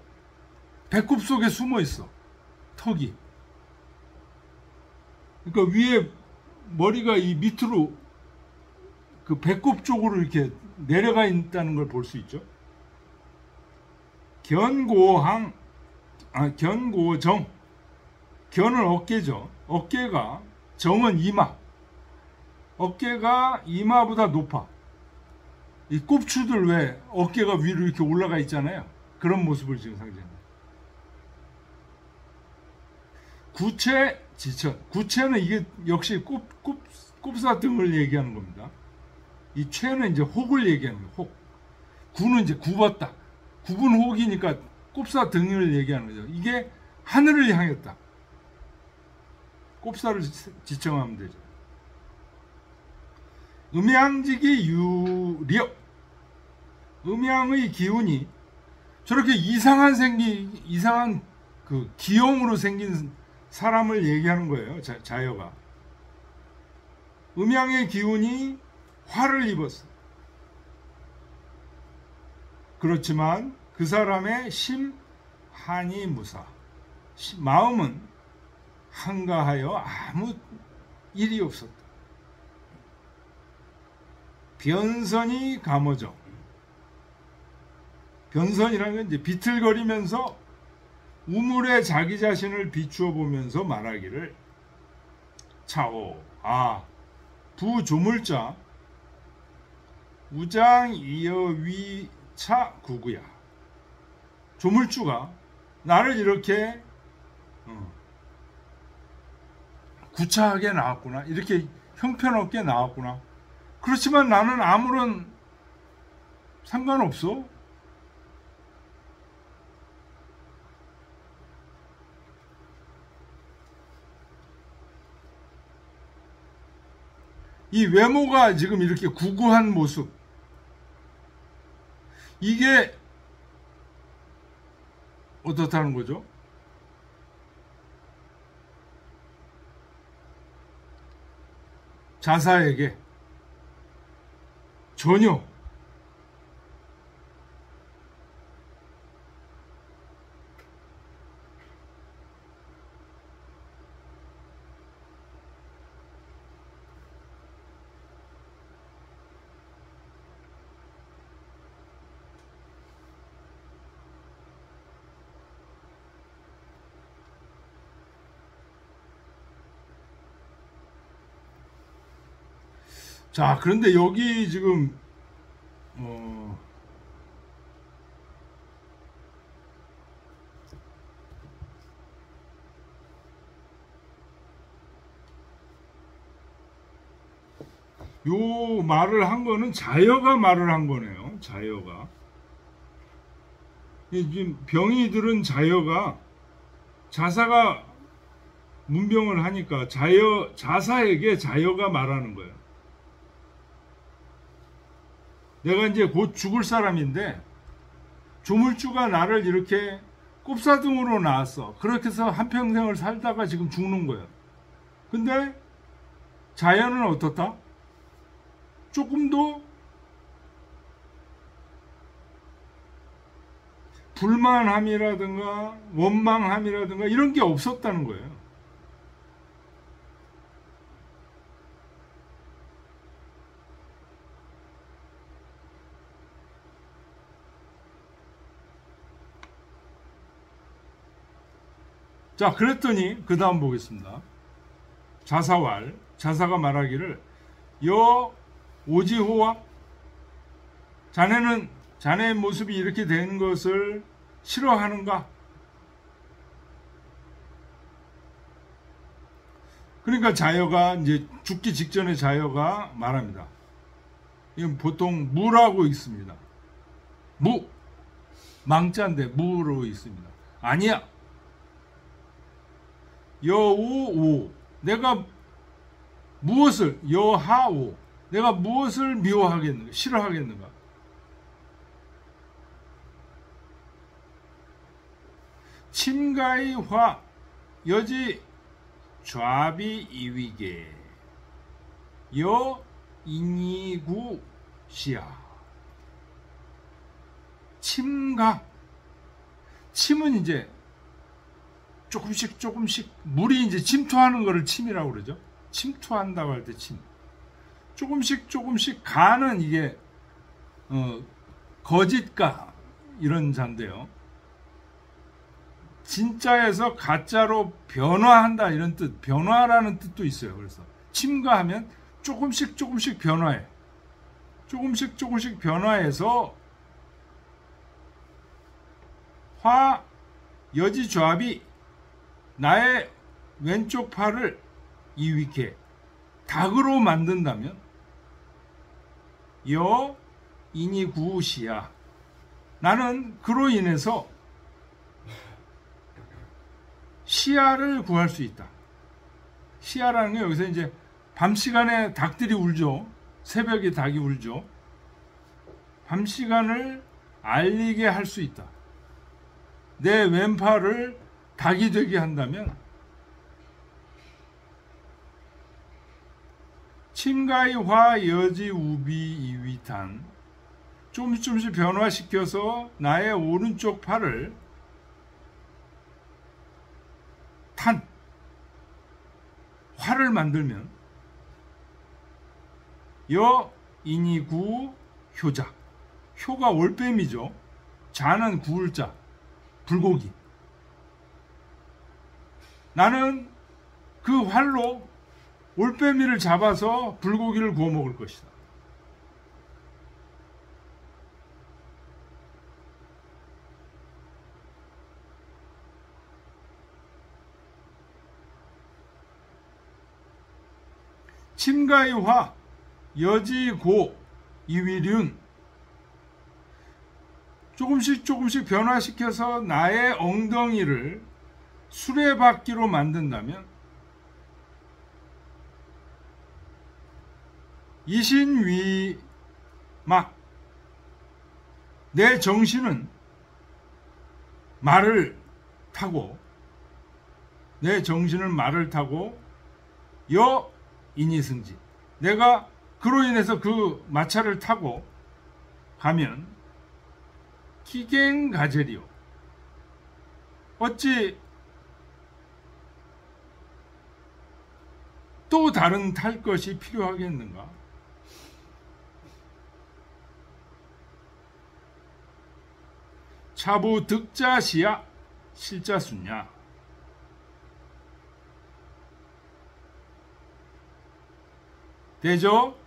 배꼽 속에 숨어 있어. 턱이. 그러니까 위에 머리가 이 밑으로 그 배꼽 쪽으로 이렇게 내려가 있다는 걸 볼 수 있죠. 견고정. 견은 어깨죠. 어깨가, 정은 이마. 어깨가 이마보다 높아. 이 꼽추들 왜 어깨가 위로 이렇게 올라가 있잖아요. 그런 모습을 지금 상징합니다. 구체, 지천. 구체는 이게 역시 꼽사등을 얘기하는 겁니다. 이 체는 이제 혹을 얘기하는 거예요. 혹. 구는 이제 굽었다. 굽은 혹이니까 꼽사등을 얘기하는 거죠. 이게 하늘을 향했다. 꼽사를 지청하면 되죠. 음양직이 유력. 음양의 기운이 저렇게 이상한 그 기형으로 생긴 사람을 얘기하는 거예요. 자여가. 음양의 기운이 화를 입었어. 그렇지만 그 사람의 심한이 무사. 마음은 한가하여 아무 일이 없었다. 변선이 감어져. 변선이라는 건 이제 비틀거리면서 우물에 자기 자신을 비추어 보면서 말하기를 차오. 부조물자 우장 이어위 차 구구야. 조물주가 나를 이렇게 구차하게 나왔구나. 이렇게 형편없게 나왔구나. 그렇지만 나는 아무런 상관없어. 이 외모가 지금 이렇게 구구한 모습, 이게 어떻다는 거죠? 자사에게 전혀 자, 그런데 여기 지금 요 말을 한 거는 자여가 말을 한 거네요. 자여가. 지금 병이 들은 자여가, 자사가 문병을 하니까 자사에게 자여가 말하는 거예요. 내가 이제 곧 죽을 사람인데 조물주가 나를 이렇게 꼽사등으로 낳았어. 그렇게 해서 한평생을 살다가 지금 죽는 거예요. 근데 자연은 어떻다? 조금도 불만함이라든가 원망함이라든가 이런 게 없었다는 거예요. 자, 그랬더니 그 다음 보겠습니다. 자사가 말하기를 여 오지호와 자네는 자네의 모습이 이렇게 된 것을 싫어하는가? 그러니까 자여가 이제 죽기 직전에 자여가 말합니다. 이건 보통 무라고 있습니다. 망자인데 무로 있습니다. 아니야. 여우오, 내가 무엇을, 여하오, 내가 무엇을 미워하겠는가, 싫어하겠는가? 침가의 화, 여지 좌비 이위게, 여 인이구 시야. 침가, 침은 이제 조금씩 물이 이제 침투하는 거를 침이라고 그러죠. 침투한다고 할 때 침. 조금씩 가는 이게 거짓가 이런 자인데요. 진짜에서 가짜로 변화한다 이런 뜻, 변화라는 뜻도 있어요. 그래서 침가하면 조금씩 변화해. 조금씩 변화해서 화 여지좌합이 나의 왼쪽 팔을 이위케 닭으로 만든다면 여 인이 구시야. 나는 그로 인해서 시야를 구할 수 있다. 시야라는 게 여기서 이제 밤 시간에 닭들이 울죠. 새벽에 닭이 울죠. 밤 시간을 알리게 할 수 있다. 내 왼팔을 닭이 되게 한다면 침가이 화 여지 우비 이위탄 조금씩 변화시켜서 나의 오른쪽 팔을 탄 활을 만들면 여 인이구 효자 효가 올빼미죠. 자는 구울 자 불고기. 나는 그 활로 올빼미를 잡아서 불고기를 구워 먹을 것이다. 침가이화 여지고 이위륜 조금씩 변화시켜서 나의 엉덩이를 수레바퀴로 만든다면 이신위막 내 정신은 말을 타고 여 인이승지 내가 그로 인해서 그 마차를 타고 가면 기갱가제리요 어찌 또 다른 탈 것이 필요하겠는가? 차부 득자시야 실자수냐? 되죠?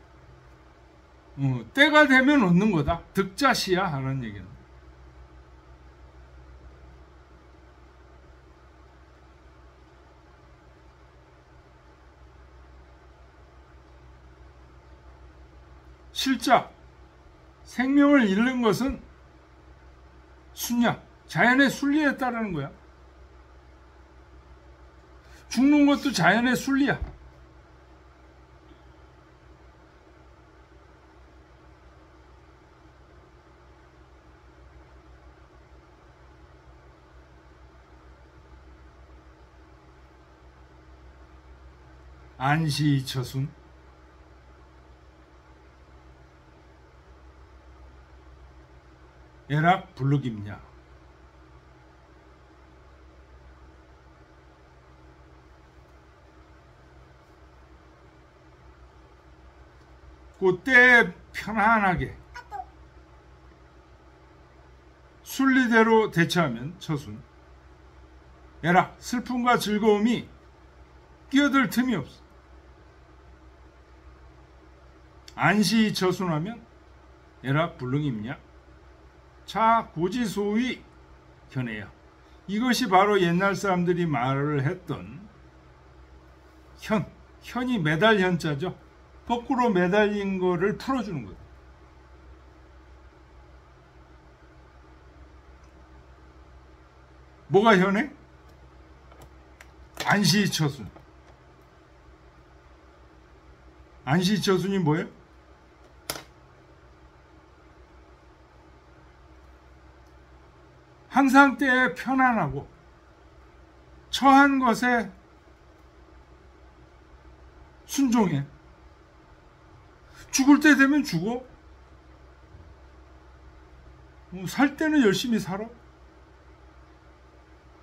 때가 되면 얻는 거다. 득자시야 하는 얘기는. 실자 생명을 잃는 것은 순야 자연의 순리에 따르는 거야. 죽는 것도 자연의 순리야. 안시처순 에락 불르깁냐 그때 편안하게 순리대로 대처하면 처순 에락 슬픔과 즐거움이 끼어들 틈이 없어. 안시처순하면 에락 불능입냐 자 고지소위 현해야. 이것이 바로 옛날 사람들이 말을 했던 현이 매달 현자죠. 거꾸로 매달린 거를 풀어주는 거다. 뭐가 현해? 안시처순. 안시처순이 뭐예요? 항상 때에 편안하고 처한 것에 순종해. 죽을 때 되면 죽어. 살 때는 열심히 살아.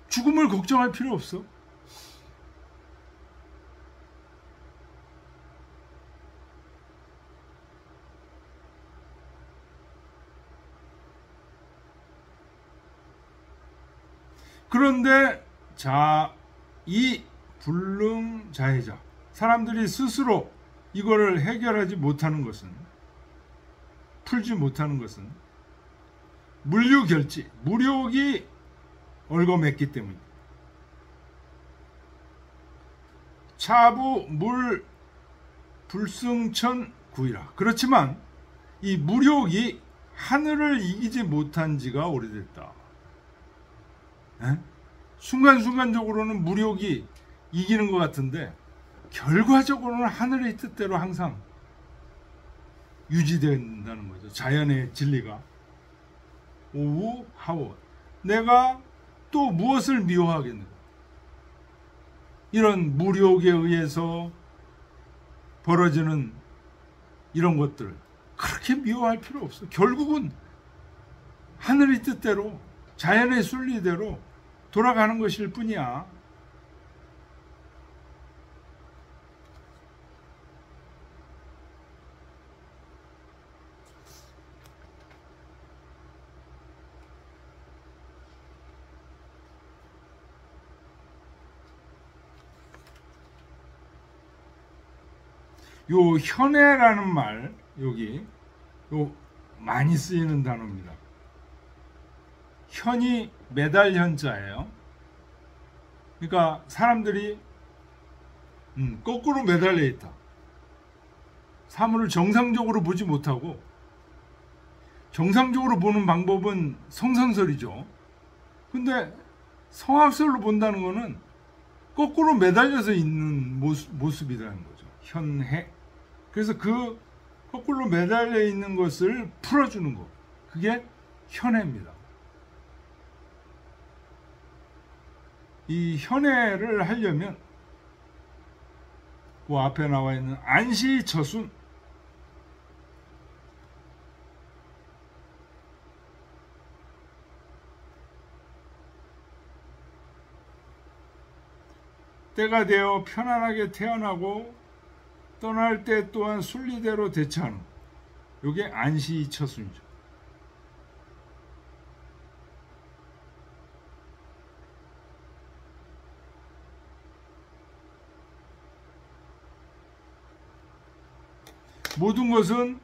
죽음을 걱정할 필요 없어. 그런데 이 불능자해자, 사람들이 스스로 이거를 해결하지 못하는 것은, 풀지 못하는 것은 물류결지, 무력이 얽어맸기 때문입니다. 차부 물 불승천 구이라. 그렇지만 이 무력이 하늘을 이기지 못한 지가 오래됐다. 순간순간적으로는 무력이 이기는 것 같은데 결과적으로는 하늘의 뜻대로 항상 유지된다는 거죠. 자연의 진리가. 오우 하워. 내가 또 무엇을 미워하겠는가. 이런 무력에 의해서 벌어지는 이런 것들 그렇게 미워할 필요 없어. 결국은 하늘의 뜻대로, 자연의 순리대로 돌아가는 것일 뿐이야. 요 현해라는 말, 여기 요 많이 쓰이는 단어입니다. 현이 매달 현자예요. 그러니까 사람들이 거꾸로 매달려 있다. 사물을 정상적으로 보지 못하고, 정상적으로 보는 방법은 성선설이죠. 근데 성악설로 본다는 거는 거꾸로 매달려서 있는 모습이라는 거죠. 현해. 그래서 그 거꾸로 매달려 있는 것을 풀어주는 것, 그게 현해입니다. 이 현해를 하려면 그 앞에 나와 있는 안시처순, 때가 되어 편안하게 태어나고 떠날 때 또한 순리대로 대처하는, 이게 안시처순이죠. 모든 것은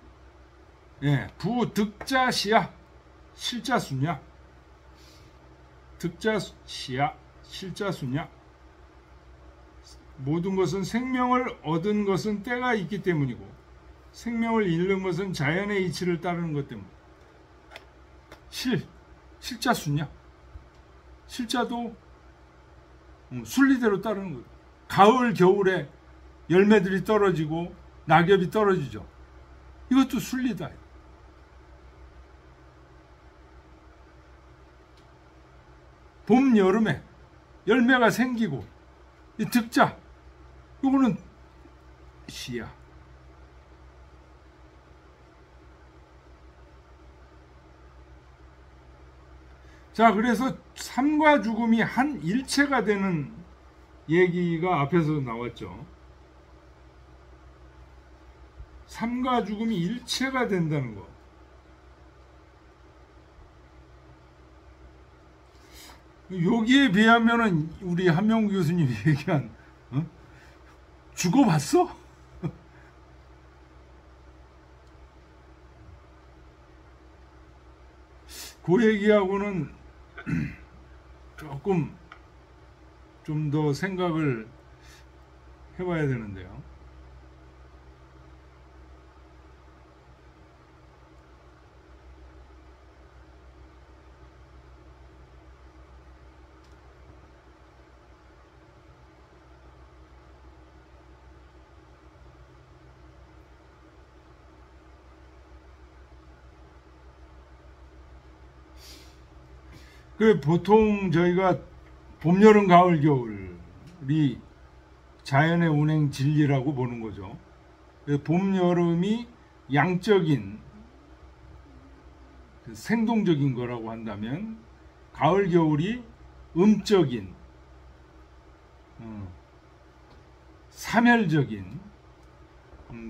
부득자시야 실자수냐, 득자시야 실자수냐. 모든 것은 생명을 얻은 것은 때가 있기 때문이고, 생명을 잃는 것은 자연의 이치를 따르는 것 때문. 실자수냐? 실자도 순리대로 따르는 거예요. 가을, 겨울에 열매들이 떨어지고 낙엽이 떨어지죠. 이것도 순리다. 봄, 여름에 열매가 생기고, 이 득자, 이거는 시야. 자, 그래서 삶과 죽음이 한 일체가 되는 얘기가 앞에서 나왔죠. 삶과 죽음이 일체가 된다는 거. 여기에 비하면은 우리 한명구 교수님이 얘기한 죽어봤어? 그 얘기하고는 조금 좀 더 생각을 해봐야 되는데요. 그 보통 저희가 봄, 여름, 가을, 겨울이 자연의 운행 진리라고 보는 거죠. 봄, 여름이 양적인 생동적인 거라고 한다면, 가을, 겨울이 음적인 사멸적인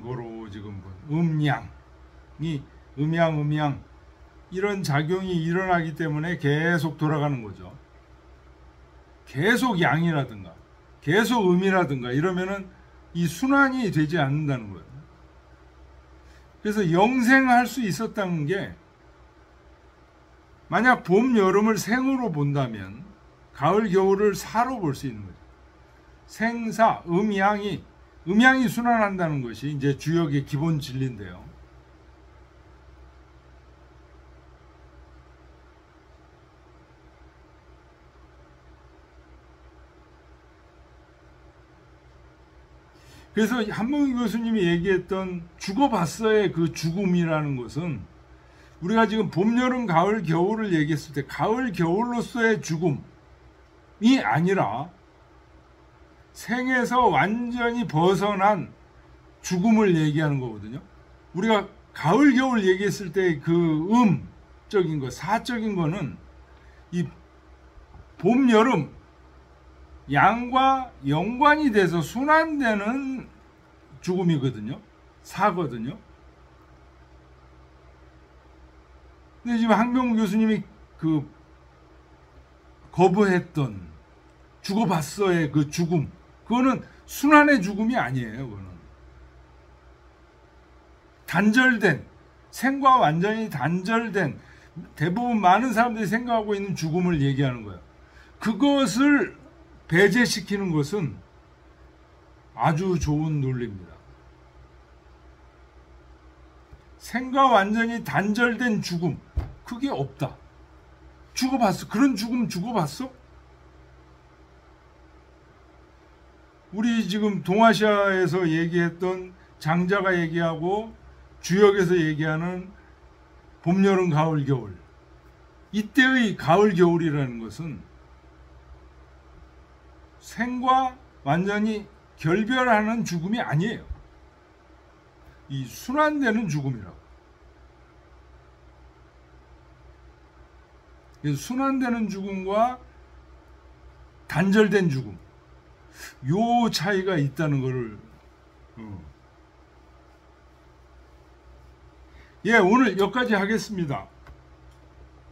거로 지금 음양이 음양 이런 작용이 일어나기 때문에 계속 돌아가는 거죠. 계속 양이라든가 계속 음이라든가 이러면은 이 순환이 되지 않는다는 거예요. 그래서 영생할 수 있었다는 게, 만약 봄, 여름을 생으로 본다면 가을, 겨울을 사로 볼 수 있는 거죠. 생사, 음양이 순환한다는 것이 이제 주역의 기본 진리인데요. 그래서 한봉희 교수님이 얘기했던 죽어봤어의 그 죽음이라는 것은, 우리가 지금 봄, 여름, 가을, 겨울을 얘기했을 때 가을, 겨울로서의 죽음이 아니라 생에서 완전히 벗어난 죽음을 얘기하는 거거든요. 우리가 가을, 겨울 얘기했을 때 그 음적인 거, 사적인 거는 이 봄, 여름, 양과 연관이 돼서 순환되는 죽음이거든요. 사거든요. 근데 지금 한병우 교수님이 그 거부했던 죽어봤어의 그 죽음, 그거는 순환의 죽음이 아니에요. 그거는 단절된, 생과 완전히 단절된, 대부분 많은 사람들이 생각하고 있는 죽음을 얘기하는 거예요. 그것을 배제시키는 것은 아주 좋은 논리입니다. 생과 완전히 단절된 죽음, 그게 없다. 죽어봤어? 그런 죽음 죽어봤어? 우리 지금 동아시아에서 얘기했던 장자가 얘기하고 주역에서 얘기하는 봄, 여름, 가을, 겨울, 이때의 가을, 겨울이라는 것은 생과 완전히 결별하는 죽음이 아니에요. 이 순환되는 죽음이라고. 그래서 순환되는 죽음과 단절된 죽음, 요 차이가 있다는 것을 예, 오늘 여기까지 하겠습니다.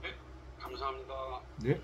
네, 감사합니다. 네.